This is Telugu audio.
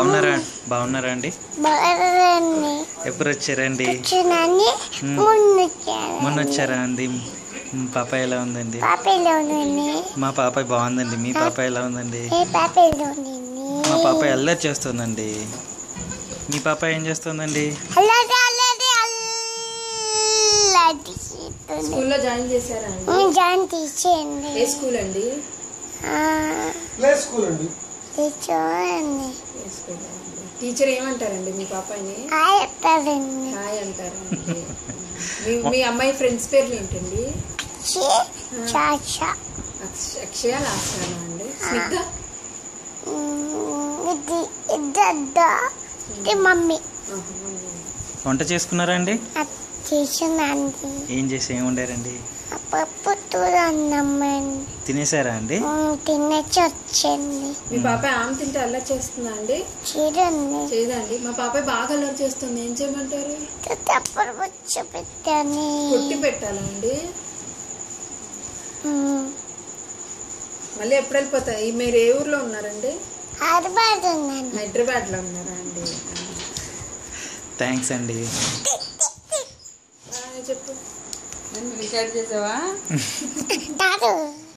బాగున్నారా బాగున్నారా అండి? ఎప్పుడు వచ్చారండి? మొన్న వచ్చారా అండి? పాప ఎలా ఉందండి? మా పాప బాగుందండి. మీ పాప ఎలా ఉందండి? మా పాప అల్లరి చేస్తుందండి. మీ పాప ఏం చేస్తుందండి? స్కూల్లో జాయిన్ చేశారా అండి? జాయిన్ చేయండి. ఏ స్కూల్ అండి? టీచర్ ఏమంటారండి మీ పాపని? హాయ్ అంటారండి. మీ అమ్మాయి ఫ్రెండ్స్ పేర్లు ఏంటండి? అక్షయ, లాస్యానా అండి? స్నిగ్ధ, మమ్మీ వంట చేసుకున్నారా అండి? చేసానండి. ఏం చేసి ఏం వండారండి? పప్పు తినేసారా అండి? తినేసి వచ్చండి. మీ పాప ఆమె తింటే అల్లరి చేస్తుందా అండి? చేయదండి. మా పాప బాగా అల్లరి చేస్తుంది. ఏం చేయమంటారు? తప్పుడు బుచ్చు పెట్టాను. కొట్టి పెట్టాలండి. మళ్ళీ ఎప్పుడు వెళ్ళిపోతాయి? మీరు ఏ ఊర్లో ఉన్నారండి? హైదరాబాద్ లో ఉన్నారా అండి? థ్యాంక్స్ అండి. చెప్పు. రికార్డ్ చేసావా?